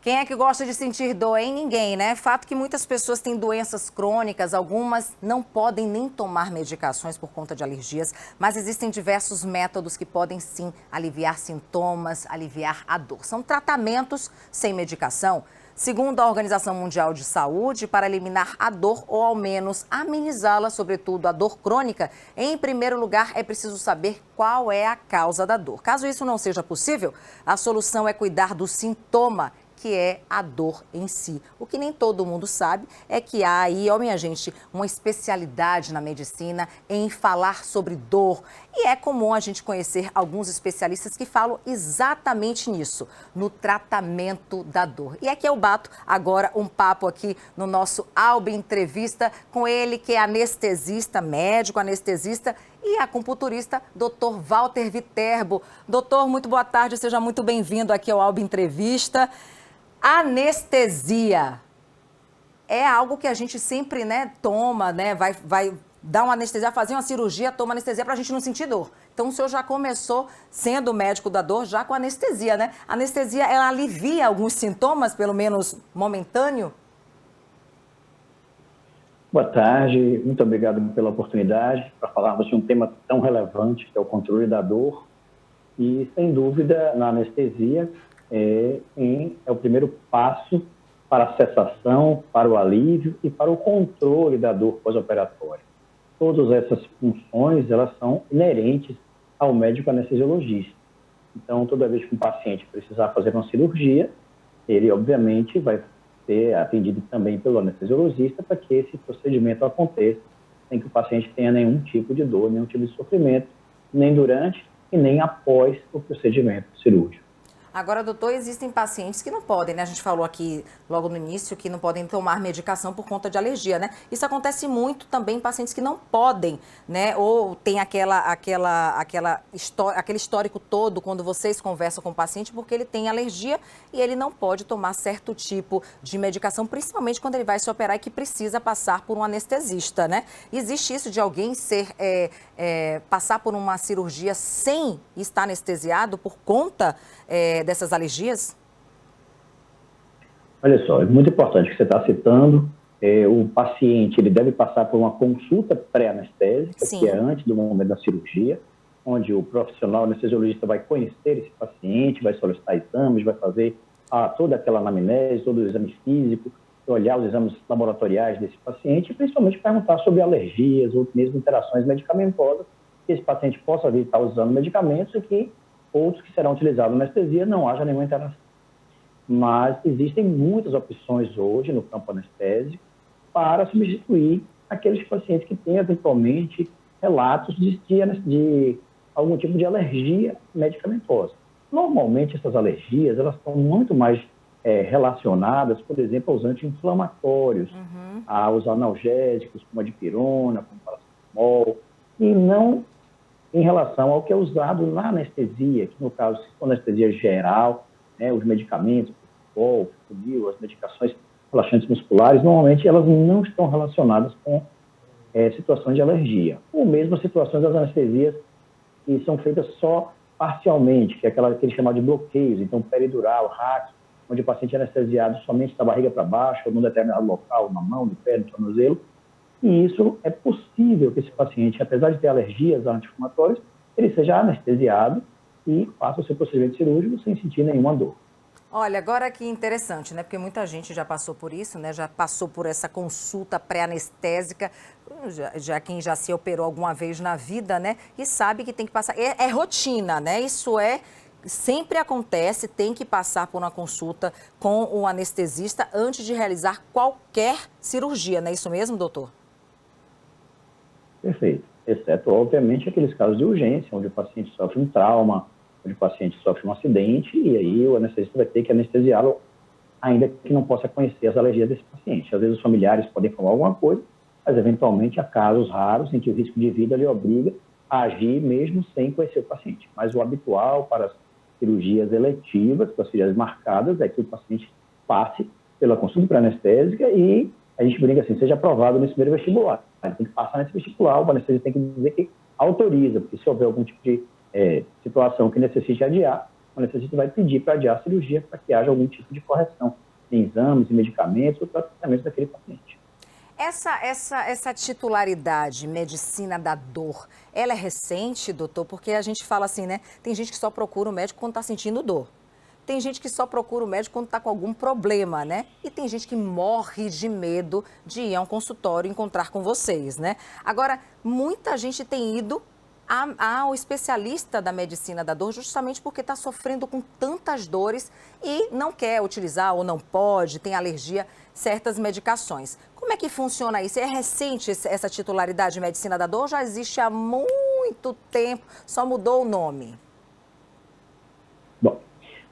Quem é que gosta de sentir dor, hein? Ninguém, né? Fato que muitas pessoas têm doenças crônicas, algumas não podem nem tomar medicações por conta de alergias, mas existem diversos métodos que podem sim aliviar sintomas, aliviar a dor. São tratamentos sem medicação. Segundo a Organização Mundial de Saúde, para eliminar a dor ou ao menos amenizá-la, sobretudo a dor crônica, em primeiro lugar é preciso saber qual é a causa da dor. Caso isso não seja possível, a solução é cuidar do sintoma, que é a dor em si. O que nem todo mundo sabe é que há aí, ó minha gente, uma especialidade na medicina em falar sobre dor. E é comum a gente conhecer alguns especialistas que falam exatamente nisso, no tratamento da dor. E aqui eu bato agora um papo aqui no nosso Alba Entrevista com ele, que é anestesista, médico anestesista e acupunturista, Dr. Walter Viterbo. Doutor, muito boa tarde, seja muito bem-vindo aqui ao Alba Entrevista. Anestesia é algo que a gente sempre, né, toma, né, vai dar uma anestesia, fazer uma cirurgia, toma anestesia para a gente não sentir dor. Então, o senhor já começou sendo médico da dor, já com anestesia, né? A anestesia, ela alivia alguns sintomas, pelo menos momentâneo? Boa tarde, muito obrigado pela oportunidade para falarmos de um tema tão relevante, que é o controle da dor. E, sem dúvida, na anestesia, é o primeiro passo para a cessação, para o alívio e para o controle da dor pós-operatória. Todas essas funções, elas são inerentes ao médico anestesiologista. Então, toda vez que um paciente precisar fazer uma cirurgia, ele, obviamente, vai ser atendido também pelo anestesiologista para que esse procedimento aconteça sem que o paciente tenha nenhum tipo de dor, nenhum tipo de sofrimento, nem durante e nem após o procedimento cirúrgico. Agora, doutor, existem pacientes que não podem, né? A gente falou aqui logo no início que não podem tomar medicação por conta de alergia, né? Isso acontece muito também em pacientes que não podem, né? Ou tem aquele histórico todo quando vocês conversam com o paciente porque ele tem alergia e ele não pode tomar certo tipo de medicação, principalmente quando ele vai se operar e que precisa passar por um anestesista, né? Existe isso de alguém passar por uma cirurgia sem estar anestesiado por conta dessas alergias? Olha só, é muito importante que você está citando. O paciente ele deve passar por uma consulta pré-anestésica, que é antes do momento da cirurgia, onde o profissional anestesiologista vai conhecer esse paciente, vai solicitar exames, vai fazer toda aquela anamnese, todo o exame físico, olhar os exames laboratoriais desse paciente e principalmente perguntar sobre alergias ou mesmo interações medicamentosas, que esse paciente possa vir estar usando medicamentos e que outros que serão utilizados na anestesia não haja nenhuma interação. Mas existem muitas opções hoje no campo anestésico para substituir aqueles pacientes que têm eventualmente relatos de algum tipo de alergia medicamentosa. Normalmente essas alergias elas estão muito mais relacionadas, por exemplo, aos anti-inflamatórios, aos analgésicos como a dipirona, como paracetamol, e não em relação ao que é usado na anestesia, que no caso, se for anestesia geral, né, os medicamentos, o funil, as medicações relaxantes musculares, normalmente elas não estão relacionadas com situações de alergia. Ou mesmo as situações das anestesias que são feitas só parcialmente, que é aquele chamado de bloqueios, então peridural, RAC, onde o paciente é anestesiado somente da barriga para baixo, ou num determinado local, na mão, no pé, no tornozelo. E isso é possível que esse paciente, apesar de ter alergias a anti-inflamatórios, ele seja anestesiado e faça o seu procedimento cirúrgico sem sentir nenhuma dor. Olha, agora que interessante, né? Porque muita gente já passou por isso, né? Já passou por essa consulta pré-anestésica, quem já se operou alguma vez na vida, né? E sabe que tem que passar. É rotina, né? Isso sempre acontece, tem que passar por uma consulta com o anestesista antes de realizar qualquer cirurgia, não é isso mesmo, doutor? Perfeito. Exceto, obviamente, aqueles casos de urgência, onde o paciente sofre um trauma, onde o paciente sofre um acidente, e aí o anestesista vai ter que anestesiá-lo, ainda que não possa conhecer as alergias desse paciente. Às vezes os familiares podem falar alguma coisa, mas eventualmente há casos raros em que o risco de vida lhe obriga a agir mesmo sem conhecer o paciente. Mas o habitual para as cirurgias eletivas, para as cirurgias marcadas, é que o paciente passe pela consulta pré-anestésica e a gente brinca assim, seja aprovado nesse primeiro vestibular. Ele tem que passar nesse vestibular, o anestesista tem que dizer que autoriza, porque se houver algum tipo de situação que necessite adiar, o anestesista vai pedir para adiar a cirurgia para que haja algum tipo de correção em exames, em medicamentos ou tratamento daquele paciente. Essa titularidade, medicina da dor, ela é recente, doutor? Porque a gente fala assim, né? Tem gente que só procura o médico quando está sentindo dor. Tem gente que só procura o médico quando está com algum problema, né? E tem gente que morre de medo de ir a um consultório e encontrar com vocês, né? Agora, muita gente tem ido ao especialista da medicina da dor justamente porque está sofrendo com tantas dores e não quer utilizar ou não pode, tem alergia a certas medicações. Como é que funciona isso? É recente essa titularidade de medicina da dor ou já existe há muito tempo, só mudou o nome? Bom,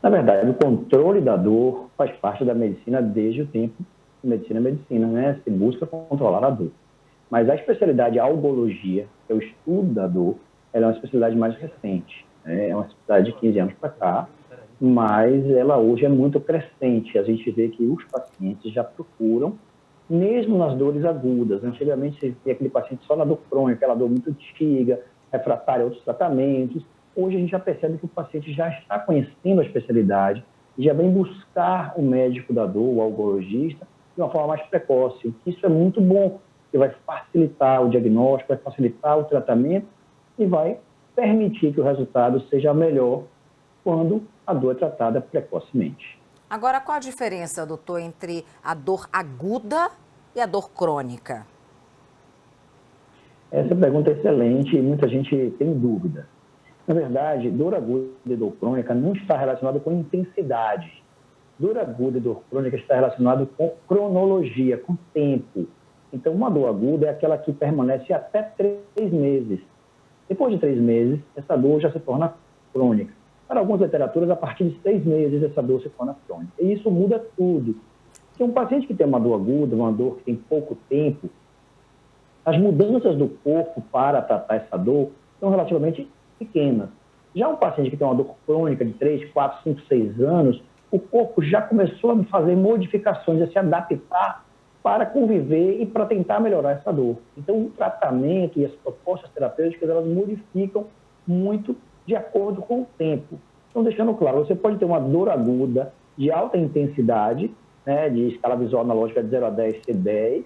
na verdade, o controle da dor faz parte da medicina desde o tempo de medicina, né? Se busca controlar a dor. Mas a especialidade algologia, que é o estudo da dor, ela é uma especialidade mais recente, né? É uma especialidade de 15 anos para cá, mas ela hoje é muito crescente. A gente vê que os pacientes já procuram, mesmo nas dores agudas. Antigamente, você via aquele paciente só na dor crônica, aquela dor muito antiga, refratária a outros tratamentos. Hoje a gente já percebe que o paciente já está conhecendo a especialidade e já vem buscar o médico da dor, o algologista, de uma forma mais precoce. Isso é muito bom, que vai facilitar o diagnóstico, vai facilitar o tratamento e vai permitir que o resultado seja melhor quando a dor é tratada precocemente. Agora, qual a diferença, doutor, entre a dor aguda e a dor crônica? Essa pergunta é excelente e muita gente tem dúvida. Na verdade, dor aguda e dor crônica não está relacionada com intensidade. Dor aguda e dor crônica está relacionada com cronologia, com tempo. Então, uma dor aguda é aquela que permanece até 3 meses. Depois de 3 meses, essa dor já se torna crônica. Para algumas literaturas, a partir de 6 meses, essa dor se torna crônica. E isso muda tudo. Se um paciente que tem uma dor aguda, uma dor que tem pouco tempo, as mudanças do corpo para tratar essa dor são relativamente pequenas. Já um paciente que tem uma dor crônica de 3, 4, 5, 6 anos, o corpo já começou a fazer modificações, a se adaptar para conviver e para tentar melhorar essa dor. Então, o tratamento e as propostas terapêuticas, elas modificam muito de acordo com o tempo. Então, deixando claro, você pode ter uma dor aguda de alta intensidade, né, de escala visual analógica de 0 a 10 ser 10,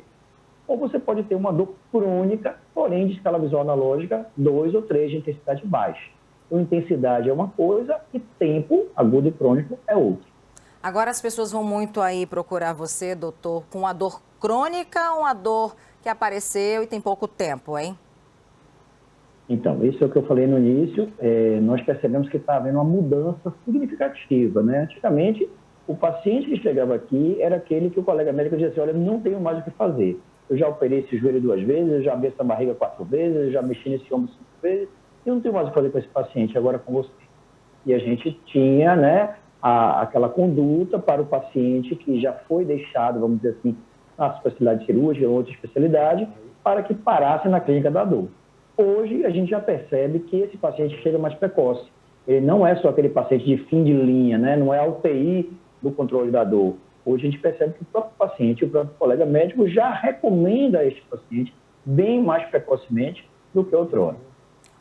ou você pode ter uma dor crônica, porém de escala visual analógica 2 ou 3 de intensidade baixa. Então, intensidade é uma coisa e tempo, agudo e crônico, é outra. Agora as pessoas vão muito aí procurar você, doutor, com a dor crônica ou a dor que apareceu e tem pouco tempo, hein? Então, isso é o que eu falei no início. Nós percebemos que está havendo uma mudança significativa, né? Antigamente, o paciente que chegava aqui era aquele que o colega médico dizia assim, olha, não tenho mais o que fazer. Eu já operei esse joelho 2 vezes, eu já abri essa barriga 4 vezes, eu já mexi nesse ombro 5 vezes, eu não tenho mais o que fazer com esse paciente, agora com você. E a gente tinha, né, aquela conduta para o paciente que já foi deixado, vamos dizer assim, na especialidade cirúrgica ou outra especialidade, para que parasse na clínica da dor. Hoje, a gente já percebe que esse paciente chega mais precoce. Ele não é só aquele paciente de fim de linha, né? Não é a UTI do controle da dor. Hoje, a gente percebe que o próprio paciente, o próprio colega médico já recomenda a este paciente bem mais precocemente do que outrora.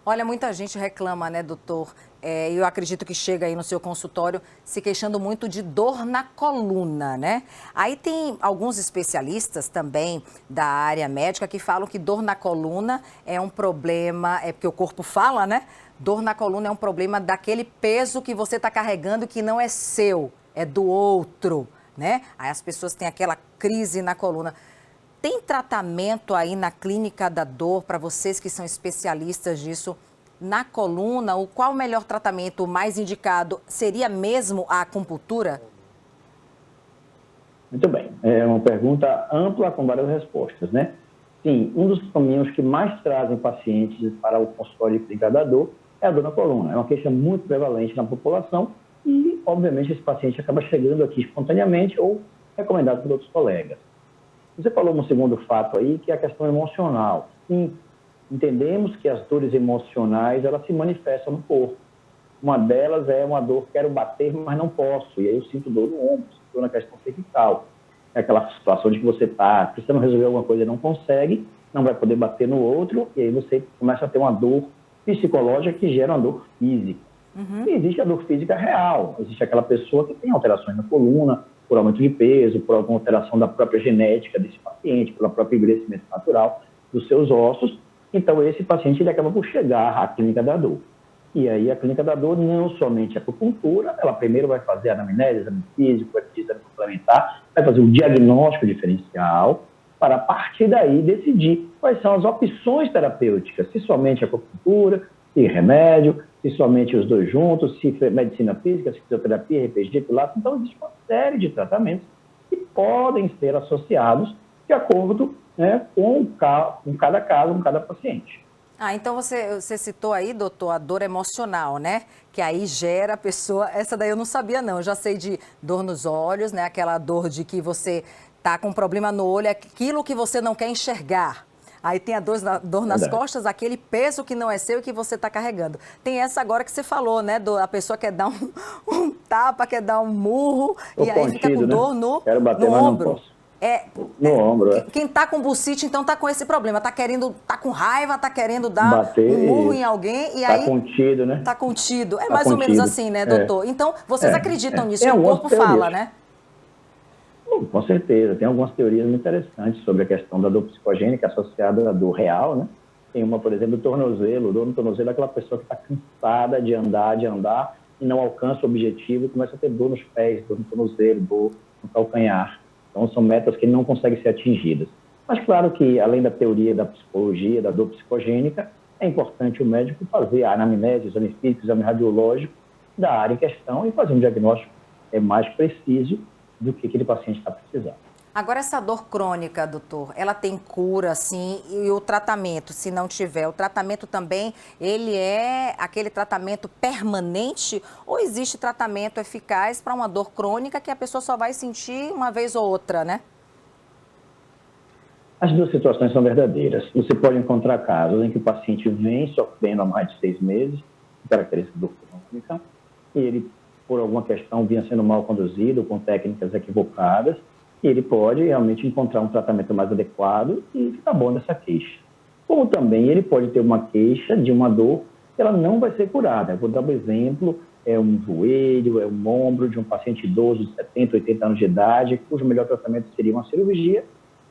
Olha, muita gente reclama, né, doutor? Eu acredito que chega aí no seu consultório se queixando muito de dor na coluna, né? Aí tem alguns especialistas também da área médica que falam que dor na coluna é um problema, é porque o corpo fala, né? Dor na coluna é um problema daquele peso que você está carregando que não é seu, é do outro, né? Aí as pessoas têm aquela crise na coluna. Tem tratamento aí na clínica da dor para vocês que são especialistas disso na coluna? Qual o melhor tratamento, o mais indicado? Seria mesmo a acupuntura? Muito bem. É uma pergunta ampla com várias respostas, né? Sim, um dos caminhos que mais trazem pacientes para o consultório de clínica da dor é a dor na coluna. É uma queixa muito prevalente na população e, obviamente, esse paciente acaba chegando aqui espontaneamente ou recomendado por outros colegas. Você falou um segundo fato aí, que é a questão emocional. Sim, entendemos que as dores emocionais, elas se manifestam no corpo. Uma delas é uma dor, quero bater, mas não posso. E aí eu sinto dor no ombro, sinto dor na questão cervical. É aquela situação de que você está precisando resolver alguma coisa e não consegue, não vai poder bater no outro, e aí você começa a ter uma dor psicológica que gera uma dor física. E existe a dor física real, existe aquela pessoa que tem alterações na coluna, por aumento de peso, por alguma alteração da própria genética desse paciente, pelo próprio envelhecimento natural dos seus ossos. Então, esse paciente ele acaba por chegar à clínica da dor. E aí, a clínica da dor não somente a acupuntura, ela primeiro vai fazer a anamnese, exame físico, exame complementar, vai fazer um diagnóstico diferencial, para a partir daí decidir quais são as opções terapêuticas, se somente a acupuntura, se remédio, se somente os dois juntos, se medicina física, se fisioterapia, RPG, pilates. Então, existe uma série de tratamentos que podem ser associados de acordo, né, com cada caso, com cada paciente. Então você citou aí, doutor, a dor emocional, né? Que aí gera a pessoa, essa daí eu não sabia não, eu já sei de dor nos olhos, né? Aquela dor de que você tá com um problema no olho, aquilo que você não quer enxergar. Aí tem a dor nas costas, aquele peso que não é seu e que você está carregando. Tem essa agora que você falou, né? A pessoa quer dar um tapa, quer dar um murro, e aí fica com dor no ombro. No ombro, Quem tá com bucite, então tá com esse problema, tá com raiva, tá querendo dar um murro em alguém e aí... Tá contido, né? Tá contido. É mais ou menos assim, né, doutor? Então, vocês acreditam nisso, que o corpo fala, né? Com certeza. Tem algumas teorias muito interessantes sobre a questão da dor psicogênica associada à dor real, né? Tem uma, por exemplo, do tornozelo. Dor no tornozelo é aquela pessoa que está cansada de andar e não alcança o objetivo e começa a ter dor nos pés, dor no tornozelo, dor no calcanhar. Então, são metas que não conseguem ser atingidas. Mas, claro que, além da teoria da psicologia, da dor psicogênica, é importante o médico fazer a anamnese, exame físico, exame radiológico da área em questão e fazer um diagnóstico mais preciso do que aquele paciente está precisando. Agora, essa dor crônica, doutor, ela tem cura, sim, e o tratamento, se não tiver, o tratamento também, ele é aquele tratamento permanente ou existe tratamento eficaz para uma dor crônica que a pessoa só vai sentir uma vez ou outra, né? As duas situações são verdadeiras. Você pode encontrar casos em que o paciente vem sofrendo há mais de 6 meses, característica dor crônica, e ele, por alguma questão, vinha sendo mal conduzido, com técnicas equivocadas, e ele pode realmente encontrar um tratamento mais adequado e ficar bom dessa queixa. Como também ele pode ter uma queixa de uma dor que ela não vai ser curada. Eu vou dar um exemplo, é um joelho, é um ombro de um paciente idoso de 70, 80 anos de idade, cujo melhor tratamento seria uma cirurgia,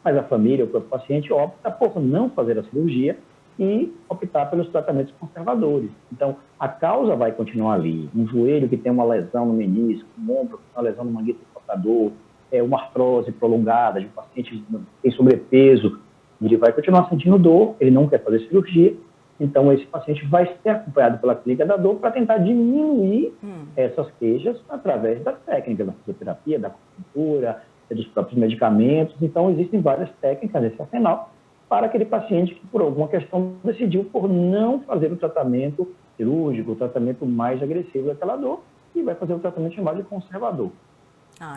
mas a família, o próprio paciente, opta por não fazer a cirurgia e optar pelos tratamentos conservadores. Então, a causa vai continuar ali. Um joelho que tem uma lesão no menisco, um ombro que tem uma lesão no manguito rotador, uma artrose prolongada de um paciente que tem sobrepeso, ele vai continuar sentindo dor, ele não quer fazer cirurgia, então esse paciente vai ser acompanhado pela clínica da dor para tentar diminuir essas queixas através das técnicas da fisioterapia, da acupuntura, dos próprios medicamentos. Então, existem várias técnicas nesse arsenal para aquele paciente que, por alguma questão, decidiu por não fazer o tratamento cirúrgico, o tratamento mais agressivo daquela dor, e vai fazer o tratamento chamado de conservador.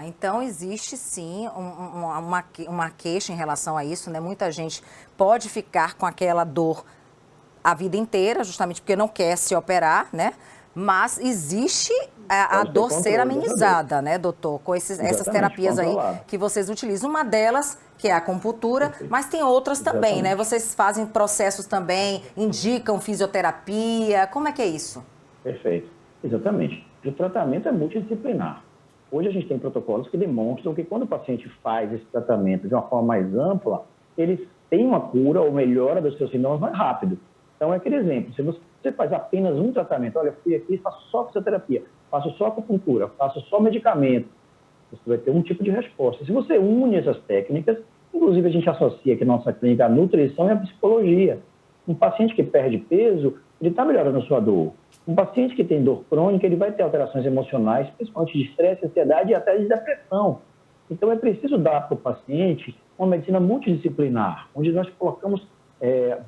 Então existe sim uma queixa em relação a isso, né? Muita gente pode ficar com aquela dor a vida inteira, justamente porque não quer se operar, né? Mas existe a dor ser amenizada, né, doutor? Com essas terapias aí que vocês utilizam. Uma delas, que é a acupuntura, mas tem outras também, né? Vocês fazem processos também, indicam fisioterapia, como é que é isso? Perfeito, exatamente. O tratamento é multidisciplinar. Hoje a gente tem protocolos que demonstram que quando o paciente faz esse tratamento de uma forma mais ampla, ele tem uma cura ou melhora dos seus sintomas mais rápido. Então, é aquele exemplo, se você faz apenas um tratamento, olha, fui aqui, faço só fisioterapia, faço só acupuntura, faço só medicamento, você vai ter um tipo de resposta. Se você une essas técnicas, inclusive a gente associa aqui na nossa clínica a nutrição e a psicologia. Um paciente que perde peso, ele está melhorando a sua dor. Um paciente que tem dor crônica, ele vai ter alterações emocionais, principalmente de estresse, ansiedade e até de depressão. Então, é preciso dar para o paciente uma medicina multidisciplinar, onde nós colocamos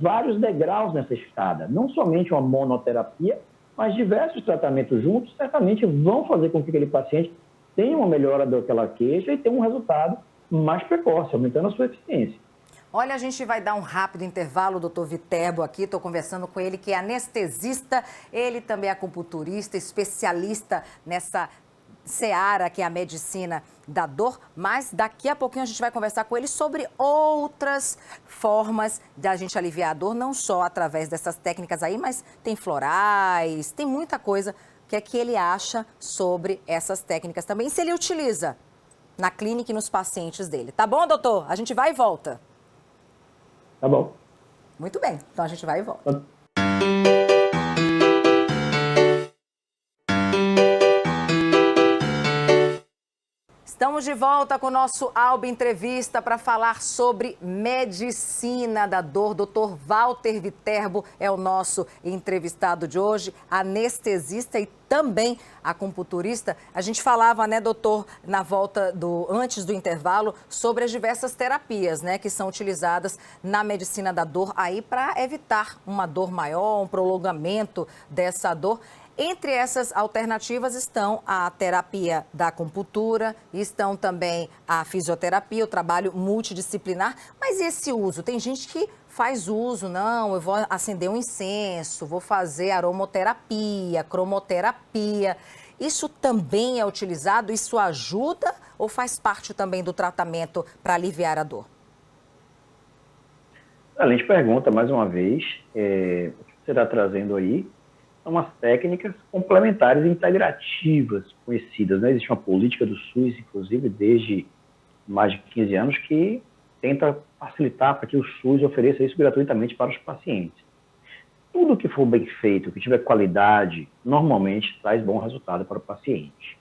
vários degraus nessa escada. Não somente uma monoterapia, mas diversos tratamentos juntos, certamente vão fazer com que aquele paciente tenha uma melhora daquela queixa e tenha um resultado mais precoce, aumentando a sua eficiência. Olha, a gente vai dar um rápido intervalo, doutor Viterbo aqui, estou conversando com ele, que é anestesista, ele também é acupunturista, especialista nessa seara, que é a medicina da dor, mas daqui a pouquinho a gente vai conversar com ele sobre outras formas de a gente aliviar a dor, não só através dessas técnicas aí, mas tem florais, tem muita coisa que ele acha sobre essas técnicas também, e se ele utiliza na clínica e nos pacientes dele. Tá bom, doutor? A gente vai e volta. Tá bom. Muito bem, então a gente vai e volta. Estamos de volta com o nosso Alba Entrevista para falar sobre medicina da dor. Dr. Walter Viterbo é o nosso entrevistado de hoje, anestesista e também acupunturista. A gente falava, né, doutor, na volta antes do intervalo, sobre as diversas terapias, né, que são utilizadas na medicina da dor aí para evitar uma dor maior, um prolongamento dessa dor. Entre essas alternativas estão a terapia da acupuntura, estão também a fisioterapia, o trabalho multidisciplinar. Mas e esse uso? Tem gente que faz uso, não, eu vou acender um incenso, vou fazer aromoterapia, cromoterapia. Isso também é utilizado? Isso ajuda ou faz parte também do tratamento para aliviar a dor? A gente pergunta mais uma vez, o que você está trazendo aí? São as técnicas complementares e integrativas conhecidas, né? Existe uma política do SUS, inclusive, desde mais de 15 anos, que tenta facilitar para que o SUS ofereça isso gratuitamente para os pacientes. Tudo que for bem feito, que tiver qualidade, normalmente traz bom resultado para o paciente.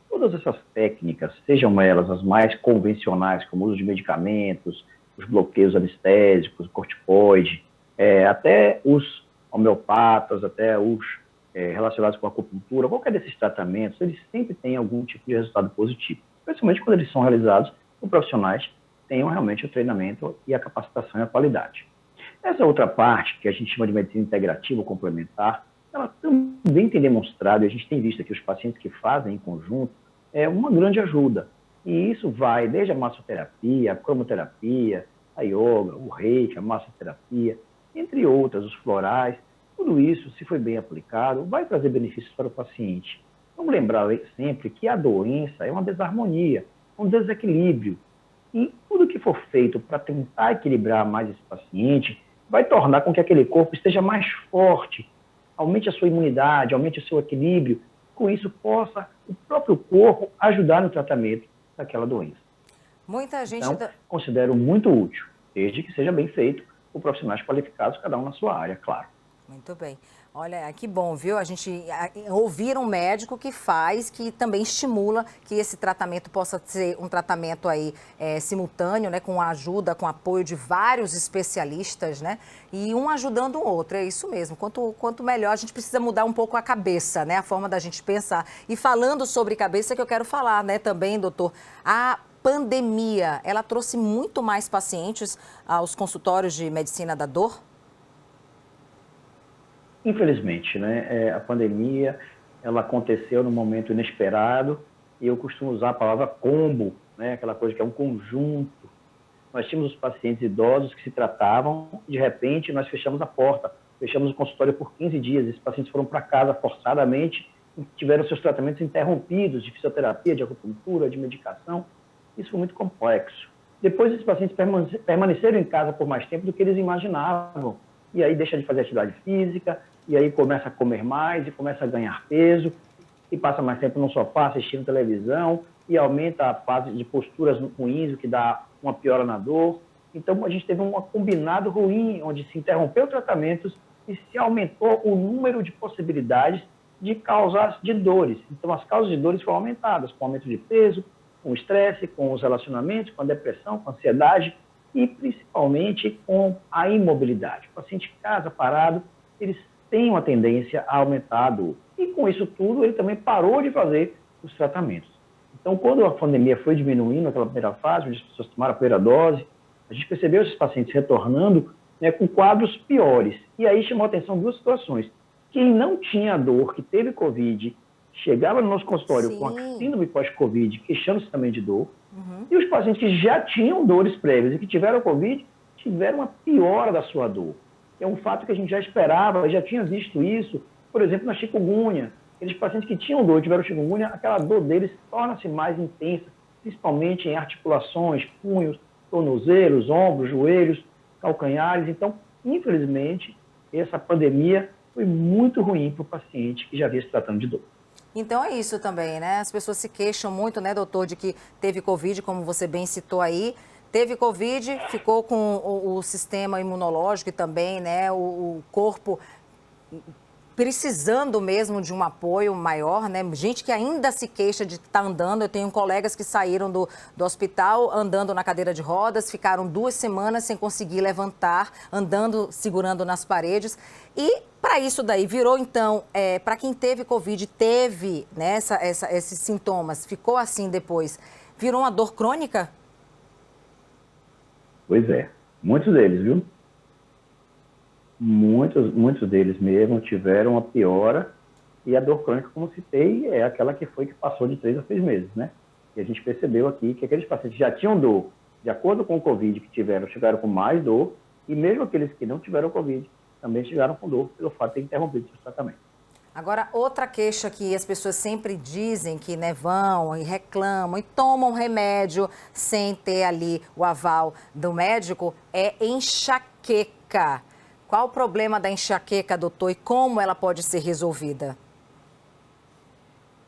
Todas essas técnicas, sejam elas as mais convencionais, como o uso de medicamentos, os bloqueios anestésicos, corticoide, até os homeopatas, até os relacionados com a acupuntura, qualquer desses tratamentos, eles sempre têm algum tipo de resultado positivo, principalmente quando eles são realizados por profissionais que tenham realmente o treinamento e a capacitação e a qualidade. Essa outra parte, que a gente chama de medicina integrativa ou complementar, ela também tem demonstrado, e a gente tem visto aqui os pacientes que fazem em conjunto, uma grande ajuda. E isso vai desde a massoterapia, a cromoterapia, a yoga, o reiki, a massoterapia, entre outras, os florais. Tudo isso, se for bem aplicado, vai trazer benefícios para o paciente. Vamos lembrar sempre que a doença é uma desarmonia, um desequilíbrio. E tudo que for feito para tentar equilibrar mais esse paciente vai tornar com que aquele corpo esteja mais forte, aumente a sua imunidade, aumente o seu equilíbrio. Com isso, possa o próprio corpo ajudar no tratamento daquela doença. Muita gente... Então, considero muito útil, desde que seja bem feito por profissionais qualificados, cada um na sua área, claro. Muito bem. Olha, que bom, viu? A gente ouvir um médico que faz, que também estimula que esse tratamento possa ser um tratamento aí simultâneo, né? Com a ajuda, com o apoio de vários especialistas, né? E um ajudando o outro, é isso mesmo. Quanto melhor, a gente precisa mudar um pouco a cabeça, né? A forma da gente pensar. E falando sobre cabeça, que eu quero falar, né? Também, doutor, a pandemia, ela trouxe muito mais pacientes aos consultórios de medicina da dor? Infelizmente, né? A pandemia, ela aconteceu num momento inesperado e eu costumo usar a palavra combo, né? Aquela coisa que é um conjunto. Nós tínhamos os pacientes idosos que se tratavam, de repente nós fechamos a porta, fechamos o consultório por 15 dias, esses pacientes foram para casa forçadamente e tiveram seus tratamentos interrompidos de fisioterapia, de acupuntura, de medicação. Isso foi muito complexo. Depois, esses pacientes permaneceram em casa por mais tempo do que eles imaginavam. E aí deixa de fazer atividade física, e aí começa a comer mais, e começa a ganhar peso, e passa mais tempo no sofá assistindo televisão, e aumenta a fase de posturas ruins, o que dá uma piora na dor. Então, a gente teve um combinado ruim, onde se interrompeu tratamentos e se aumentou o número de possibilidades de causas de dores. Então, as causas de dores foram aumentadas, com aumento de peso, com o estresse, com os relacionamentos, com a depressão, com a ansiedade e principalmente com a imobilidade. O paciente em casa, parado, eles têm uma tendência a aumentar a dor. E com isso tudo, ele também parou de fazer os tratamentos. Então, quando a pandemia foi diminuindo naquela primeira fase, onde as pessoas tomaram a primeira dose, a gente percebeu esses pacientes retornando, né, com quadros piores. E aí chamou a atenção duas situações. Quem não tinha dor, que teve Covid, chegava no nosso consultório Sim. com a síndrome pós-Covid, queixando-se também de dor, e os pacientes que já tinham dores prévias e que tiveram Covid, tiveram uma piora da sua dor. É um fato que a gente já esperava, já tinha visto isso, por exemplo, na chikungunya. Aqueles pacientes que tinham dor, tiveram chikungunya, aquela dor deles torna-se mais intensa, principalmente em articulações, punhos, tornozelos, ombros, joelhos, calcanhares. Então, infelizmente, essa pandemia foi muito ruim para o paciente que já vinha se tratando de dor. Então é isso também, né? As pessoas se queixam muito, né, doutor, de que teve Covid, como você bem citou aí. Teve Covid, ficou com o sistema imunológico e também, né, o corpo precisando mesmo de um apoio maior, né? Gente que ainda se queixa de estar andando. Eu tenho colegas que saíram do hospital andando na cadeira de rodas, ficaram 2 semanas sem conseguir levantar, andando, segurando nas paredes. E para isso daí, virou então, para quem teve Covid, teve, né, esses sintomas, ficou assim depois, virou uma dor crônica? Pois é, muitos deles, viu? Muitos deles mesmo tiveram a piora, e a dor crônica, como citei, é aquela que passou de 3 a 6 meses, né? E a gente percebeu aqui que aqueles pacientes já tinham dor, de acordo com o Covid que chegaram com mais dor, e mesmo aqueles que não tiveram Covid, também chegaram com dor pelo fato de ter interrompido seus tratamentos. Agora, outra queixa que as pessoas sempre dizem que, né, vão e reclamam e tomam remédio sem ter ali o aval do médico é enxaqueca. Qual o problema da enxaqueca, doutor, e como ela pode ser resolvida?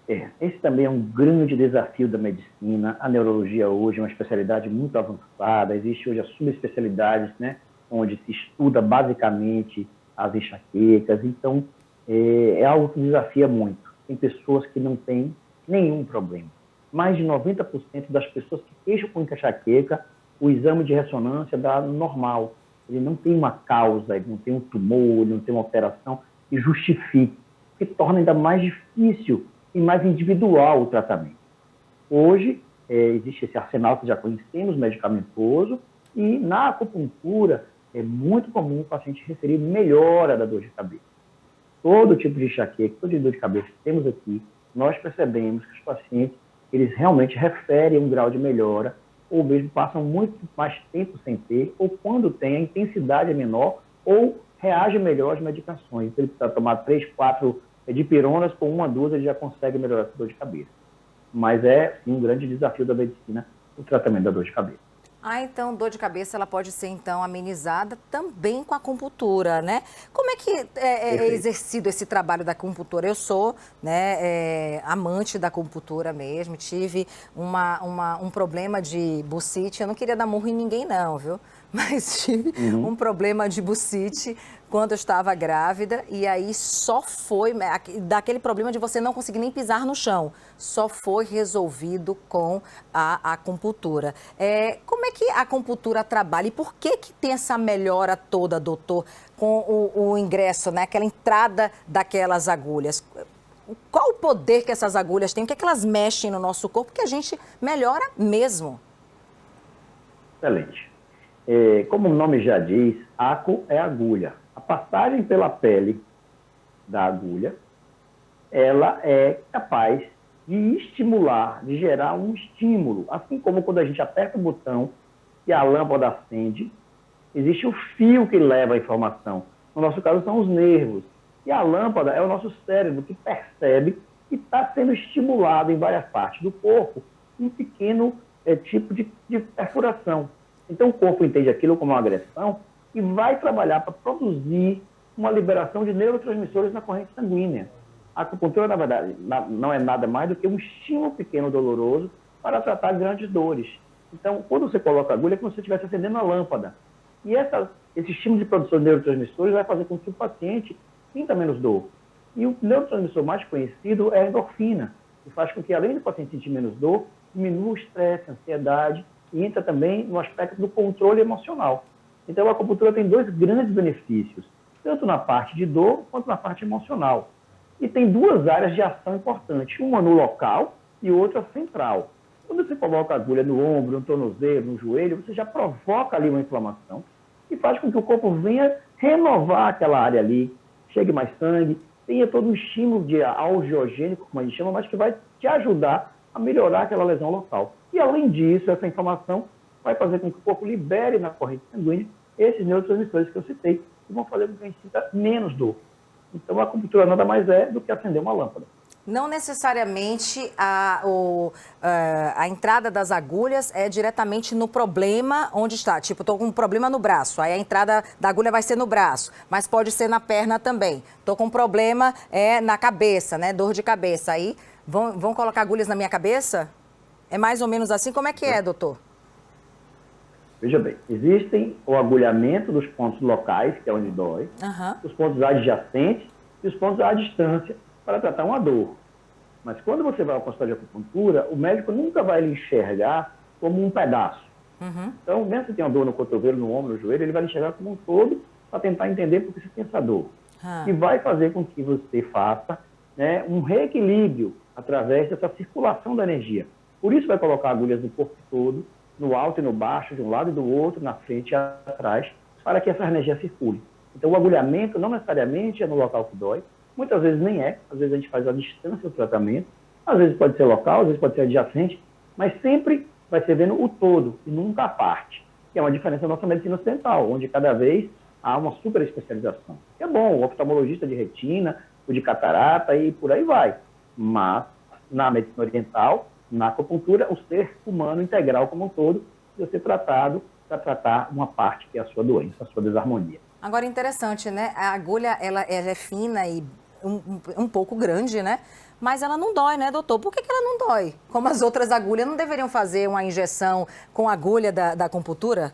Esse também é um grande desafio da medicina. A neurologia hoje é uma especialidade muito avançada. Existe hoje as subespecialidades, né, onde se estuda basicamente as enxaquecas. Então, é algo que desafia muito. Tem pessoas que não têm nenhum problema. Mais de 90% das pessoas que queixam com enxaqueca, o exame de ressonância dá normal. Ele não tem uma causa, ele não tem um tumor, ele não tem uma alteração que justifique, que torna ainda mais difícil e mais individual o tratamento. Hoje, existe esse arsenal que já conhecemos, medicamentoso, e na acupuntura é muito comum o paciente referir melhora da dor de cabeça. Todo tipo de enxaqueca, todo tipo de dor de cabeça que temos aqui, nós percebemos que os pacientes, eles realmente referem um grau de melhora, ou mesmo passam muito mais tempo sem ter, ou quando tem, a intensidade é menor, ou reage melhor às medicações. Então, ele precisa tomar 3, 4 dipironas, com 1, 2, ele já consegue melhorar a dor de cabeça. Mas é, sim, um grande desafio da medicina o tratamento da dor de cabeça. Então, dor de cabeça, ela pode ser, então, amenizada também com a acupuntura, né? Como é que é exercido esse trabalho da acupuntura? Eu sou, né, amante da acupuntura mesmo, tive um problema de bursite, eu não queria dar murro em ninguém não, viu? Mas tive um problema de bursite quando eu estava grávida, e aí só foi, daquele problema de você não conseguir nem pisar no chão, só foi resolvido com a acupuntura. Como é que a acupuntura trabalha e por que tem essa melhora toda, doutor, com o ingresso, né, aquela entrada daquelas agulhas? Qual o poder que essas agulhas têm? O que é que elas mexem no nosso corpo que a gente melhora mesmo? Excelente. Como o nome já diz, acu é agulha. A passagem pela pele da agulha, ela é capaz de estimular, de gerar um estímulo. Assim como quando a gente aperta o botão e a lâmpada acende, existe o fio que leva a informação. No nosso caso, são os nervos. E a lâmpada é o nosso cérebro que percebe que está sendo estimulado em várias partes do corpo um pequeno tipo de perfuração. Então, o corpo entende aquilo como uma agressão e vai trabalhar para produzir uma liberação de neurotransmissores na corrente sanguínea. A acupuntura, na verdade, não é nada mais do que um estímulo pequeno doloroso para tratar grandes dores. Então, quando você coloca a agulha, é como se você estivesse acendendo a lâmpada. E esse estímulo de produção de neurotransmissores vai fazer com que o paciente sinta menos dor. E o neurotransmissor mais conhecido é a endorfina, que faz com que, além do paciente sentir menos dor, diminua o estresse, a ansiedade, e entra também no aspecto do controle emocional. Então, a acupuntura tem 2 grandes benefícios, tanto na parte de dor quanto na parte emocional. E tem 2 áreas de ação importantes, uma no local e outra central. Quando você coloca a agulha no ombro, no tornozelo, no joelho, você já provoca ali uma inflamação e faz com que o corpo venha renovar aquela área ali, chegue mais sangue, tenha todo um estímulo de algiogênico, como a gente chama, mas que vai te ajudar a melhorar aquela lesão local. E, além disso, essa inflamação vai fazer com que o corpo libere na corrente sanguínea esses neurotransmissores que eu citei, que vão fazer com que a gente sinta menos dor. Então, a acupuntura nada mais é do que acender uma lâmpada. Não necessariamente a entrada das agulhas é diretamente no problema onde está. Tipo, estou com um problema no braço, aí a entrada da agulha vai ser no braço, mas pode ser na perna também. Estou com um problema na cabeça, né? Dor de cabeça. Aí vão colocar agulhas na minha cabeça? É mais ou menos assim? Como é que é, doutor? Veja bem, existem o agulhamento dos pontos locais, que é onde dói, os pontos adjacentes e os pontos à distância para tratar uma dor. Mas quando você vai ao consultório de acupuntura, o médico nunca vai lhe enxergar como um pedaço. Então, mesmo se você tem uma dor no cotovelo, no ombro, no joelho, ele vai lhe enxergar como um todo para tentar entender por que você tem essa dor. E vai fazer com que você faça, né, um reequilíbrio através dessa circulação da energia. Por isso vai colocar agulhas no corpo todo, no alto e no baixo, de um lado e do outro, na frente e atrás, para que essa energia circule. Então, o agulhamento não necessariamente é no local que dói, muitas vezes nem é, às vezes a gente faz a distância do tratamento, às vezes pode ser local, às vezes pode ser adjacente, mas sempre vai ser vendo o todo e nunca a parte, que é uma diferença da nossa medicina ocidental, onde cada vez há uma super especialização. É bom, o oftalmologista de retina, o de catarata e por aí vai, mas na medicina oriental, na acupuntura, o ser humano integral como um todo deve ser tratado para tratar uma parte que é a sua doença, a sua desarmonia. Agora, interessante, né? A agulha, ela é fina e um pouco grande, né? Mas ela não dói, né, doutor? Por que ela não dói? Como as outras agulhas, não deveriam fazer uma injeção com agulha da acupuntura?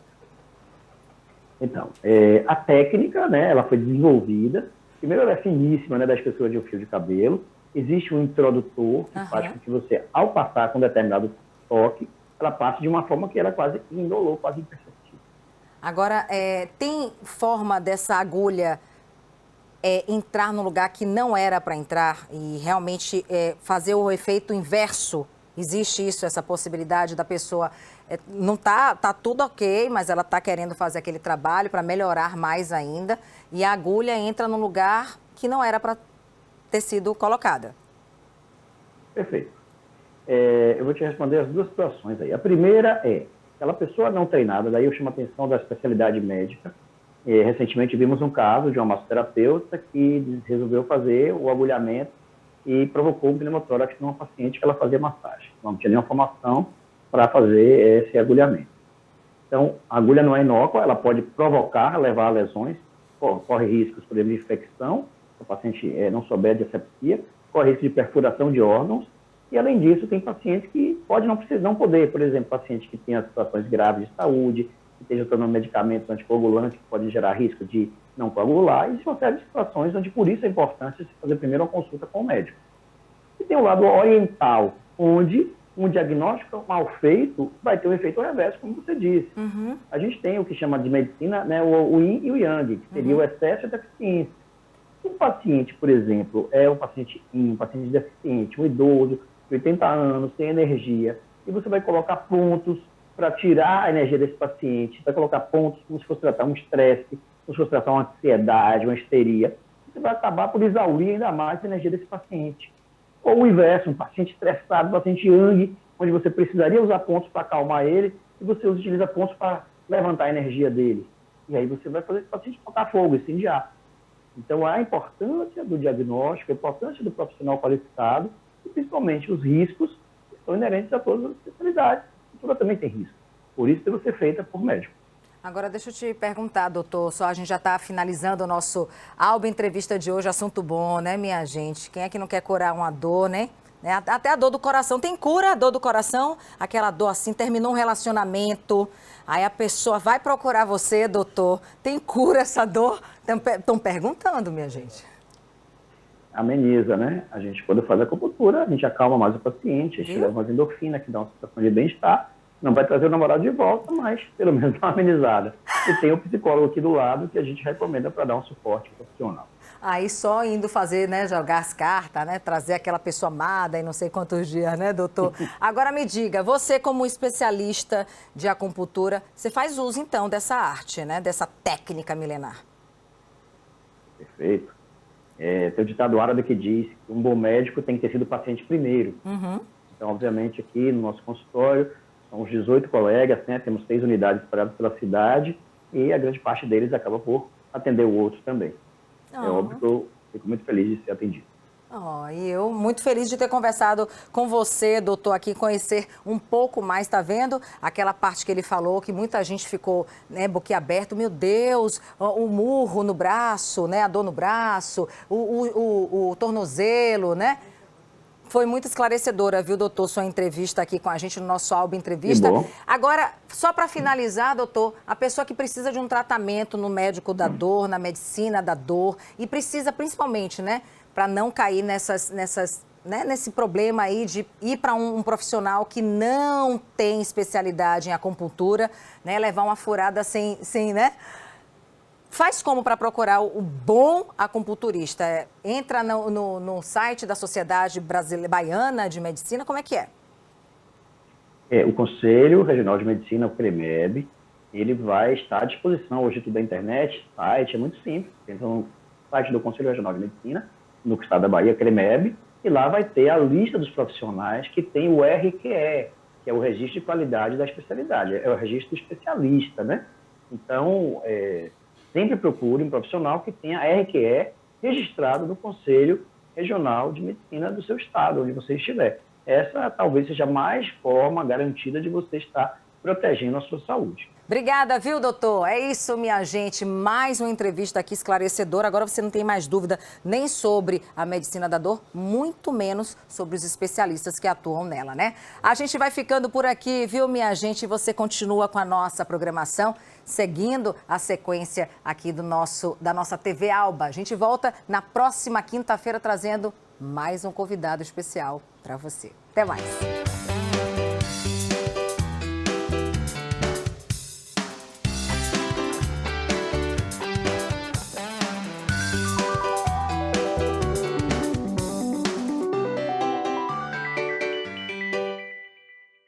Então, a técnica, né, ela foi desenvolvida. Primeiro, ela é finíssima, né, da espessura de um fio de cabelo. Existe um introdutor que faz com que você, ao passar com determinado toque, ela passe de uma forma que ela é quase indolor, quase imperceptível. Agora, tem forma dessa agulha entrar no lugar que não era para entrar e realmente fazer o efeito inverso? Existe isso, essa possibilidade da pessoa não tá tudo ok, mas ela está querendo fazer aquele trabalho para melhorar mais ainda e a agulha entra no lugar que não era para ter sido colocada. Perfeito. Eu vou te responder as duas situações aí. A primeira é, aquela pessoa não treinada, daí eu chamo a atenção da especialidade médica. Recentemente vimos um caso de uma massoterapeuta que resolveu fazer o agulhamento e provocou um pneumotórax numa paciente que ela fazia massagem. Não tinha nenhuma formação para fazer esse agulhamento. Então, a agulha não é inócua, ela pode provocar, levar a lesões, corre riscos, por exemplo, de infecção, se o paciente não souber de asepsia, corre risco de perfuração de órgãos, e além disso, tem pacientes que não poder, por exemplo, paciente que tenha situações graves de saúde, que esteja tomando medicamentos anticoagulantes que podem gerar risco de não coagular, e existe uma série de situações onde por isso é importante se fazer primeiro uma consulta com o médico. E tem o lado oriental, onde um diagnóstico mal feito vai ter um efeito reverso, como você disse. A gente tem o que chama de medicina, né, o yin e o yang, que seria o excesso e a deficiência. Se um paciente, por exemplo, é um paciente deficiente, um idoso, de 80 anos, sem energia, e você vai colocar pontos para tirar a energia desse paciente, vai colocar pontos como se fosse tratar um estresse, como se fosse tratar uma ansiedade, uma histeria, você vai acabar por exaurir ainda mais a energia desse paciente. Ou o inverso, um paciente estressado, um paciente yang, onde você precisaria usar pontos para acalmar ele, e você utiliza pontos para levantar a energia dele. E aí você vai fazer esse paciente tocar fogo, incendiar. Então, a importância do diagnóstico, a importância do profissional qualificado, e principalmente os riscos que são inerentes a todas as especialidades. A cultura também tem risco. Por isso, deve ser feita por médico. Agora, deixa eu te perguntar, doutor, a gente já está finalizando o nosso Alba Entrevista de hoje, assunto bom, né, minha gente? Quem é que não quer curar uma dor, né? Até a dor do coração. Tem cura a dor do coração? Aquela dor assim, terminou um relacionamento, aí a pessoa vai procurar você, doutor. Tem cura essa dor? Estão perguntando, minha gente. Ameniza, né? A gente, quando faz a acupuntura, a gente acalma mais o paciente, a gente leva uma endorfina que dá uma sensação de bem-estar. Não vai trazer o namorado de volta, mas pelo menos dá uma amenizada. E tem o psicólogo aqui do lado que a gente recomenda para dar um suporte profissional. Aí só indo fazer, né, jogar as cartas, né, trazer aquela pessoa amada e não sei quantos dias, né, doutor? Agora me diga, você como especialista de acupuntura, você faz uso então dessa arte, né, dessa técnica milenar? Perfeito. Tem o ditado árabe que diz que um bom médico tem que ter sido paciente primeiro. Então, obviamente, aqui no nosso consultório, são uns 18 colegas, né, temos 6 unidades espalhadas pela cidade e a grande parte deles acaba por atender o outro também. É óbvio que eu fico muito feliz de ser atendido. E eu muito feliz de ter conversado com você, doutor, aqui, conhecer um pouco mais, tá vendo? Aquela parte que ele falou, que muita gente ficou, né, boquiaberto, meu Deus, o murro no braço, né, a dor no braço, o tornozelo, né? Foi muito esclarecedora, viu, doutor, sua entrevista aqui com a gente no nosso Alba Entrevista. Agora, só para finalizar, doutor, a pessoa que precisa de um tratamento no médico da dor, na medicina da dor, e precisa principalmente, né, para não cair nesse problema aí de ir para um profissional que não tem especialidade em acupuntura, né, levar uma furada sem né? Faz como para procurar o bom acupunturista? Entra no site da Sociedade Baiana de Medicina, como é que é? O Conselho Regional de Medicina, o CREMEB, ele vai estar à disposição hoje tudo da internet, site, é muito simples. Então, no site do Conselho Regional de Medicina, no estado da Bahia, CREMEB, e lá vai ter a lista dos profissionais que tem o RQE, que é o Registro de Qualidade da Especialidade, é o registro especialista, né? Então, sempre procure um profissional que tenha RQE registrado no Conselho Regional de Medicina do seu estado, onde você estiver. Essa talvez seja a mais forma garantida de você estar protegendo a sua saúde. Obrigada, viu, doutor? É isso, minha gente. Mais uma entrevista aqui esclarecedora. Agora você não tem mais dúvida nem sobre a medicina da dor, muito menos sobre os especialistas que atuam nela, né? A gente vai ficando por aqui, viu, minha gente? E você continua com a nossa programação, seguindo a sequência aqui da nossa TV Alba. A gente volta na próxima quinta-feira trazendo mais um convidado especial para você. Até mais.